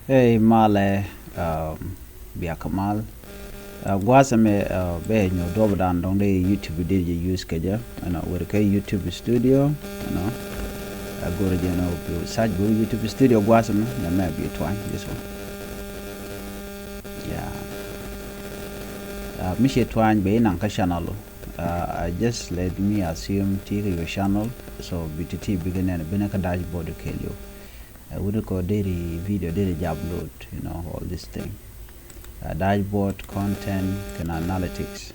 Hey Male, Bia Kamal. Guasame be nyo dobo dan dong de YouTube did you use kaja with a YouTube studio go to search go YouTube studio guasame na maybe twine this one. Yeah. Mishi twine be nang ka channel. Just let me assume take your channel so BTT begin and benaka dashboard kill you. We record daily video, daily upload, all this thing. Dashboard, content, and analytics.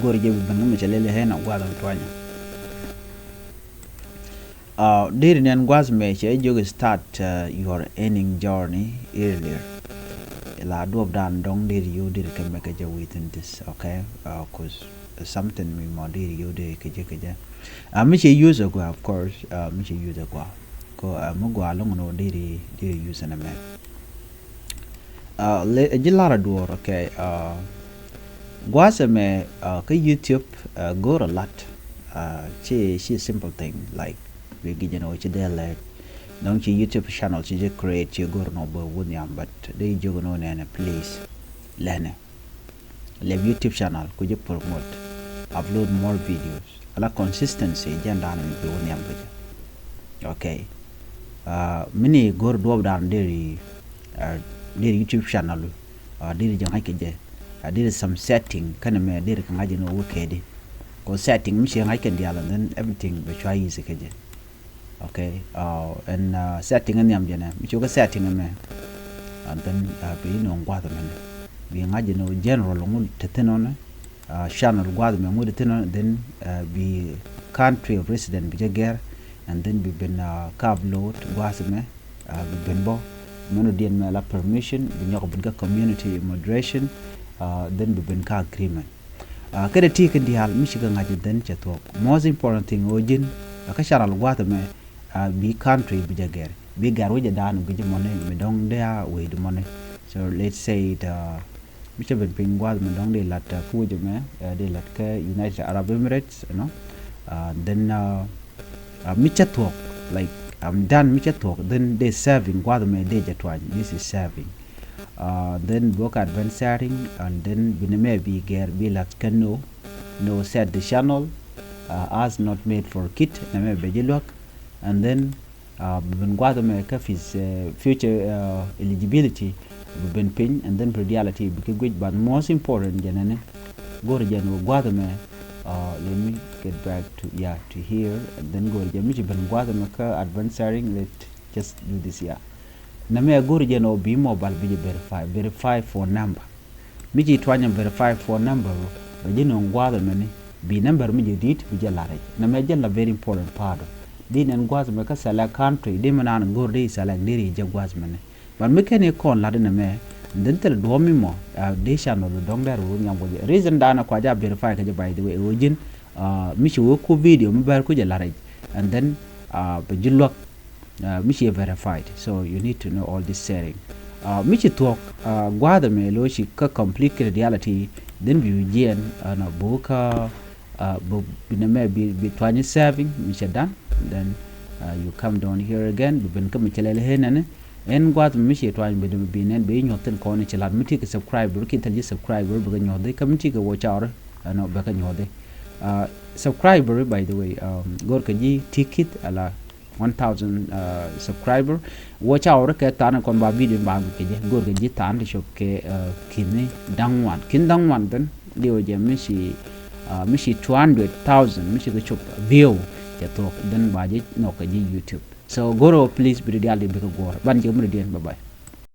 Go to give them a hen of Guadam Twanya. Didn't and was make you start your earning journey earlier. La do of done don't did you did can make a within this, okay? Cause something we more did you did kaja. Michi user of course, Michi user ko mugwa long no diri use na me le jilara door okay gwasa me ka YouTube go a lot she simple thing like we get chi de don't chi YouTube channel chi create chi go no bo wunyam but they jogo no na please lene le YouTube channel ku je promote upload more videos ala consistency janda na bi wunyam okay mini gor do dan diri YouTube channel diri jang hakeje diri some setting kana me diri kan aje no wokedi ko setting mi shi haken diala then everything we try use keje okay and setting an yam jena mi ko setting me and then be no ngwado me bi ngaje no general ngul teteno channel gwado me ngul teteno then be country of resident bi jager and then we been upload guasme we been bo mono dien me la permission we nyoko bin community moderation then we been ka agreement kada ti kan di hal michigan ngaji den chato most important thing ojin ka sharal guatme bi country bi jager bi garwo je dan bi money me dong dia we the money so let's say the michigan bin guatme dong de lat fu je me de lat ka United Arab Emirates then Micha talk like I'm done Micha talk then they serving guadame de jatwan this is serving then work advancing and then bineme be ger be lat cano no set the channel as not made for kit name bejilwak and then bin guadame kafis future eligibility bin pin and then reality because good but most important janane go jano guadame let me get back to here and then go to Michi Benguadamaka advancing. Let's just do this here. Name go to no be mobile be verify for number. Michi twanya verify for number, but you know guadamani be number me did be jalare. Name very important part. Din and guadamaka select country, Dimanan go day select diri jaguasmane. But make any con ladiname. Then tell do mo de channel dong der wo nyam ko reason dana ko ja verify ka by the way ojin mishi wo ko video mi bar ko je laraj and then be jilok mishi verified so you need to know all this setting mishi talk gwada me lo shi ka complete reality then be gen na boka biname be 27 mishi dan then you come down here again be ben kam chelele henane en gwat mishi twany be be nen be nyoten ko ne chilat miti ke subscriber ki tal subscriber be nyode community ke watch hour no be ka nyode subscriber by the way gor ka ji ticket ala 1000 subscriber watch hour ke tan kon ba video ba ke je gor ka ji tan shop ke kini dangwan kin dangwan den dio je mishi 200,000 mishi ke chop view ke to den ba je no ka ji YouTube so goro please be ready big go ban je mu bye bye